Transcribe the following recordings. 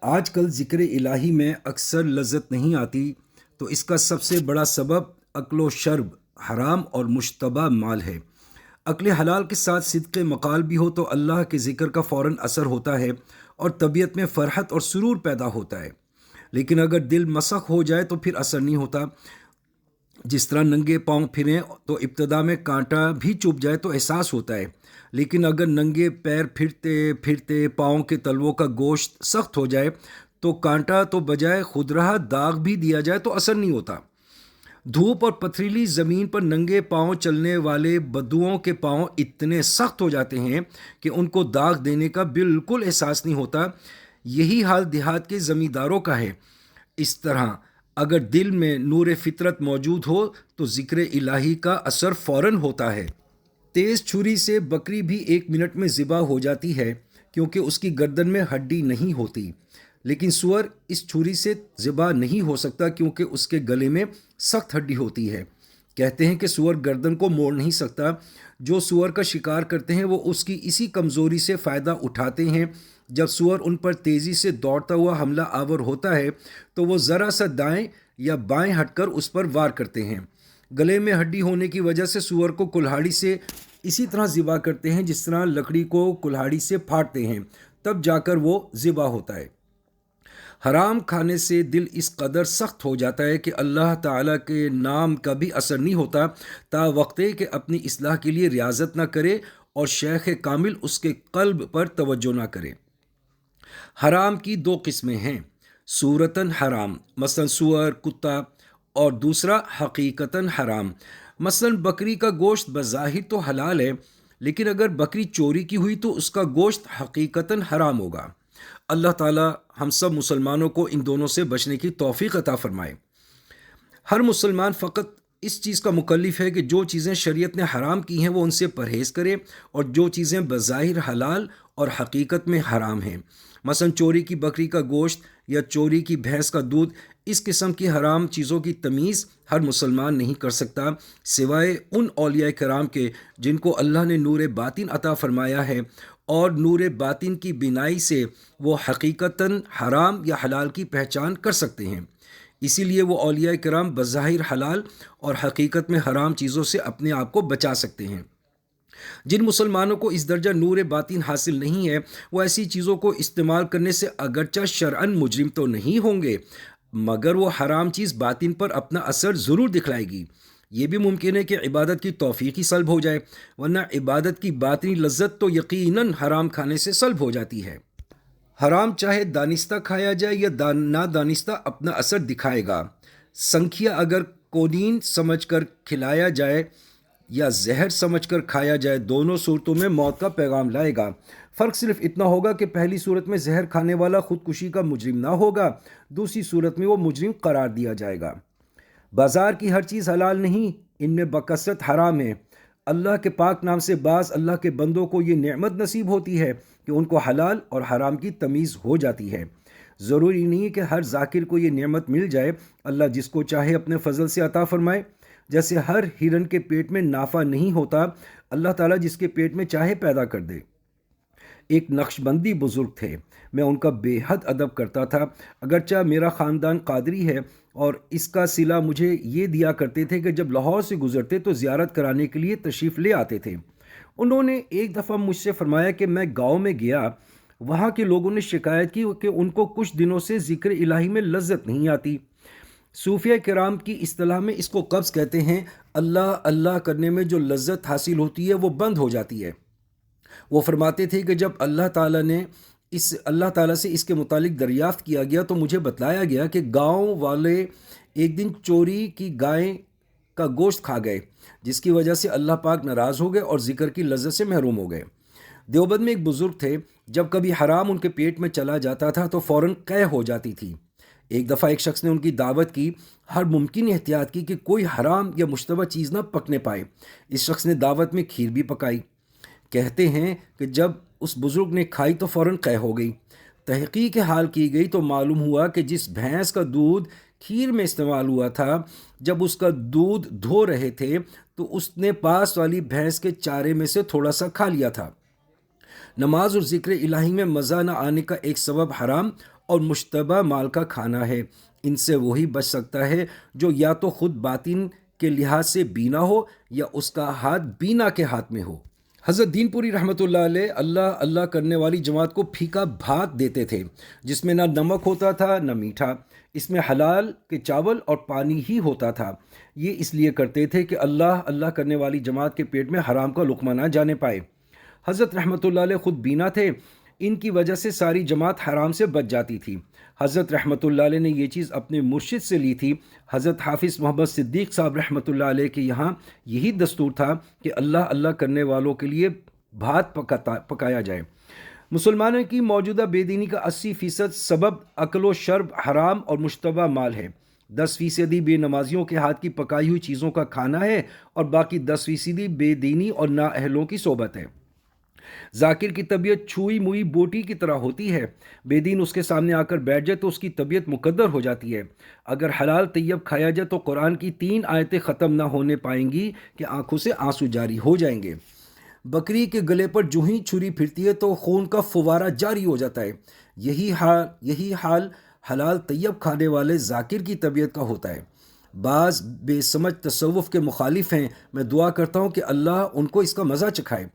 آج کل ذکر الہی میں اکثر لذت نہیں آتی، تو اس کا سب سے بڑا سبب اکل و شرب، حرام اور مشتبہ مال ہے۔ عقل حلال کے ساتھ صدق مقال بھی ہو تو اللہ کے ذکر کا فوراً اثر ہوتا ہے اور طبیعت میں فرحت اور سرور پیدا ہوتا ہے، لیکن اگر دل مسخ ہو جائے تو پھر اثر نہیں ہوتا۔ جس طرح ننگے پاؤں پھریں تو ابتدا میں کانٹا بھی چبھ جائے تو احساس ہوتا ہے، لیکن اگر ننگے پیر پھرتے پھرتے پاؤں کے تلووں کا گوشت سخت ہو جائے تو کانٹا تو بجائے خود رہا داغ بھی دیا جائے تو اثر نہیں ہوتا۔ دھوپ اور پتھریلی زمین پر ننگے پاؤں چلنے والے بدوؤں کے پاؤں اتنے سخت ہو جاتے ہیں کہ ان کو داغ دینے کا بالکل احساس نہیں ہوتا۔ یہی حال دیہات کے زمینداروں کا ہے۔ اس طرح اگر دل میں نور فطرت موجود ہو تو ذکر الہی کا اثر فوراً ہوتا ہے۔ تیز چھری سے بکری بھی 1 منٹ میں ذبح ہو جاتی ہے، کیونکہ اس کی گردن میں ہڈی نہیں ہوتی، لیکن سور اس چھری سے ذبح نہیں ہو سکتا کیونکہ اس کے گلے میں سخت ہڈی ہوتی ہے۔ کہتے ہیں کہ سور گردن کو موڑ نہیں سکتا۔ جو سور کا شکار کرتے ہیں وہ اس کی اسی کمزوری سے فائدہ اٹھاتے ہیں۔ جب سور ان پر تیزی سے دوڑتا ہوا حملہ آور ہوتا ہے تو وہ ذرا سا دائیں یا بائیں ہٹ کر اس پر وار کرتے ہیں۔ گلے میں ہڈی ہونے کی وجہ سے سور کو کلہاڑی سے اسی طرح ذبح کرتے ہیں جس طرح لکڑی کو کلہاڑی سے پھاڑتے ہیں، تب جا کر وہ ذبح ہوتا ہے۔ حرام کھانے سے دل اس قدر سخت ہو جاتا ہے کہ اللہ تعالیٰ کے نام کا بھی اثر نہیں ہوتا، تا وقتے کہ اپنی اصلاح کے لیے ریاضت نہ کرے اور شیخ کامل اس کے قلب پر توجہ نہ کرے۔ حرام کی 2 قسمیں ہیں: صورتاً حرام، مثلا سور، کتا، اور دوسرا حقیقتاً حرام، مثلا بکری کا گوشت بظاہر تو حلال ہے، لیکن اگر بکری چوری کی ہوئی تو اس کا گوشت حقیقتاً حرام ہوگا۔ اللہ تعالی ہم سب مسلمانوں کو ان دونوں سے بچنے کی توفیق عطا فرمائے۔ ہر مسلمان فقط اس چیز کا مکلف ہے کہ جو چیزیں شریعت نے حرام کی ہیں وہ ان سے پرہیز کرے، اور جو چیزیں بظاہر حلال اور حقیقت میں حرام ہیں، مثلا چوری کی بکری کا گوشت یا چوری کی بھینس کا دودھ، اس قسم کی حرام چیزوں کی تمیز ہر مسلمان نہیں کر سکتا سوائے ان اولیاء کرام کے جن کو اللہ نے نور باطن عطا فرمایا ہے، اور نور باطن کی بینائی سے وہ حقیقتاً حرام یا حلال کی پہچان کر سکتے ہیں۔ اسی لیے وہ اولیاء کرام بظاہر حلال اور حقیقت میں حرام چیزوں سے اپنے آپ کو بچا سکتے ہیں۔ جن مسلمانوں کو اس درجہ نور باطن حاصل نہیں ہے وہ ایسی چیزوں کو استعمال کرنے سے اگرچہ شرعاً مجرم تو نہیں ہوں گے، مگر وہ حرام چیز باطن پر اپنا اثر ضرور دکھلائے گی۔ یہ بھی ممکن ہے کہ عبادت کی توفیق ہی سلب ہو جائے، ورنہ عبادت کی باطنی لذت تو یقیناً حرام کھانے سے سلب ہو جاتی ہے۔ حرام چاہے دانستہ کھایا جائے یا نادانستہ اپنا اثر دکھائے گا۔ سنکھیا اگر کونین سمجھ کر کھلایا جائے یا زہر سمجھ کر کھایا جائے، دونوں صورتوں میں موت کا پیغام لائے گا۔ فرق صرف اتنا ہوگا کہ پہلی صورت میں زہر کھانے والا خودکشی کا مجرم نہ ہوگا، دوسری صورت میں وہ مجرم قرار دیا جائے گا۔ بازار کی ہر چیز حلال نہیں، ان میں بکثرت حرام ہے۔ اللہ کے پاک نام سے بعض اللہ کے بندوں کو یہ نعمت نصیب ہوتی ہے کہ ان کو حلال اور حرام کی تمیز ہو جاتی ہے۔ ضروری نہیں کہ ہر ذاکر کو یہ نعمت مل جائے، اللہ جس کو چاہے اپنے فضل سے عطا فرمائے۔ جیسے ہر ہرن کے پیٹ میں نافع نہیں ہوتا، اللہ تعالیٰ جس کے پیٹ میں چاہے پیدا کر دے۔ ایک نقش بندی بزرگ تھے، میں ان کا بے حد ادب کرتا تھا، اگرچہ میرا خاندان قادری ہے، اور اس کا صلہ مجھے یہ دیا کرتے تھے کہ جب لاہور سے گزرتے تو زیارت کرانے کے لیے تشریف لے آتے تھے۔ انہوں نے ایک دفعہ مجھ سے فرمایا کہ میں گاؤں میں گیا، وہاں کے لوگوں نے شکایت کی کہ ان کو کچھ دنوں سے ذکر الہی میں لذت نہیں آتی۔ صوفیہ کرام کی اصطلاح میں اس کو قبض کہتے ہیں۔ اللہ اللہ کرنے میں جو لذت حاصل ہوتی ہے وہ بند ہو جاتی ہے۔ وہ فرماتے تھے کہ جب اللہ تعالیٰ سے اس کے متعلق دریافت کیا گیا تو مجھے بتلایا گیا کہ گاؤں والے ایک دن چوری کی گائے کا گوشت کھا گئے، جس کی وجہ سے اللہ پاک ناراض ہو گئے اور ذکر کی لذت سے محروم ہو گئے۔ دیوبند میں ایک بزرگ تھے، جب کبھی حرام ان کے پیٹ میں چلا جاتا تھا تو فوراً قے ہو جاتی تھی۔ ایک دفعہ ایک شخص نے ان کی دعوت کی، ہر ممکن احتیاط کی کہ کوئی حرام یا مشتبہ چیز نہ پکنے پائے۔ اس شخص نے دعوت میں کھیر بھی پکائی۔ کہتے ہیں کہ جب اس بزرگ نے کھائی تو فوراً قے ہو گئی۔ تحقیق حال کی گئی تو معلوم ہوا کہ جس بھینس کا دودھ کھیر میں استعمال ہوا تھا، جب اس کا دودھ دھو رہے تھے تو اس نے پاس والی بھینس کے چارے میں سے تھوڑا سا کھا لیا تھا۔ نماز اور ذکر الہی میں مزہ نہ آنے کا ایک سبب حرام اور مشتبہ مال کا کھانا ہے۔ ان سے وہی بچ سکتا ہے جو یا تو خود باطن کے لحاظ سے بینا ہو یا اس کا ہاتھ بینا کے ہاتھ میں ہو۔ حضرت دین پوری رحمۃ اللہ علیہ اللہ اللہ کرنے والی جماعت کو پھیکا بھات دیتے تھے، جس میں نہ نمک ہوتا تھا نہ میٹھا، اس میں حلال کے چاول اور پانی ہی ہوتا تھا۔ یہ اس لیے کرتے تھے کہ اللہ اللہ کرنے والی جماعت کے پیٹ میں حرام کا لقمہ نہ جانے پائے۔ حضرت رحمۃ اللہ علیہ خود بینا تھے، ان کی وجہ سے ساری جماعت حرام سے بچ جاتی تھی۔ حضرت رحمۃ اللہ علیہ نے یہ چیز اپنے مرشد سے لی تھی۔ حضرت حافظ محمد صدیق صاحب رحمۃ اللہ علیہ کے یہاں یہی دستور تھا کہ اللہ اللہ کرنے والوں کے لیے بھات پکایا جائے۔ مسلمانوں کی موجودہ بے دینی کا 80% سبب اکل و شرب حرام اور مشتبہ مال ہے۔ 10% بے نمازیوں کے ہاتھ کی پکائی ہوئی چیزوں کا کھانا ہے اور باقی 10% بے دینی اور نااہلوں کی صحبت ہے۔ ذاکر کی طبیعت چھوئی موئی بوٹی کی طرح ہوتی ہے، بے دین اس کے سامنے آ کر بیٹھ جائے تو اس کی طبیعت مقدر ہو جاتی ہے۔ اگر حلال طیب کھایا جائے تو قرآن کی 3 آیتیں ختم نہ ہونے پائیں گی کہ آنکھوں سے آنسو جاری ہو جائیں گے۔ بکری کے گلے پر جو ہی چھری پھرتی ہے تو خون کا فوارہ جاری ہو جاتا ہے۔ یہی حال حلال طیب کھانے والے ذاکر کی طبیعت کا ہوتا ہے۔ بعض بے سمجھ تصوف کے مخالف ہیں، میں دعا کرتا ہوں کہ اللہ ان کو اس کا مزہ چکھائے۔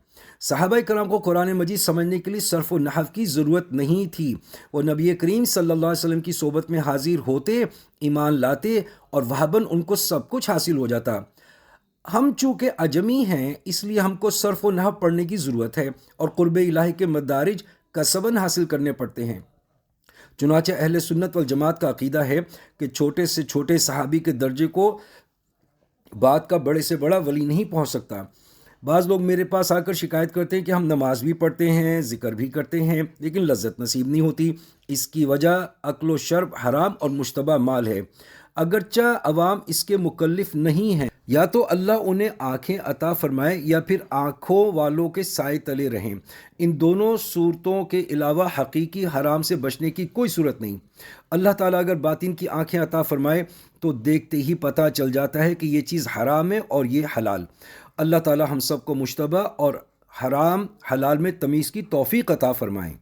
صحابہ کرام کو قرآن مجید سمجھنے کے لیے صرف و نحو کی ضرورت نہیں تھی، وہ نبی کریم صلی اللہ علیہ وسلم کی صحبت میں حاضر ہوتے، ایمان لاتے اور وہاباً ان کو سب کچھ حاصل ہو جاتا۔ ہم چونکہ اجمی ہیں اس لیے ہم کو صرف و نحو پڑھنے کی ضرورت ہے اور قرب الہی کے مدارج قصباً حاصل کرنے پڑتے ہیں۔ چنانچہ اہل سنت والجماعت کا عقیدہ ہے کہ چھوٹے سے چھوٹے صحابی کے درجے کو بات کا بڑے سے بڑا ولی نہیں پہنچ سکتا۔ بعض لوگ میرے پاس آ کر شکایت کرتے ہیں کہ ہم نماز بھی پڑھتے ہیں، ذکر بھی کرتے ہیں، لیکن لذت نصیب نہیں ہوتی۔ اس کی وجہ اکل و شرب حرام اور مشتبہ مال ہے۔ اگرچہ عوام اس کے مکلف نہیں ہیں، یا تو اللہ انہیں آنکھیں عطا فرمائے یا پھر آنکھوں والوں کے سائے تلے رہیں۔ ان دونوں صورتوں کے علاوہ حقیقی حرام سے بچنے کی کوئی صورت نہیں۔ اللہ تعالیٰ اگر باطن کی آنکھیں عطا فرمائے تو دیکھتے ہی پتہ چل جاتا ہے کہ یہ چیز حرام ہے اور یہ حلال۔ اللہ تعالیٰ ہم سب کو مشتبہ اور حرام حلال میں تمیز کی توفیق عطا فرمائیں۔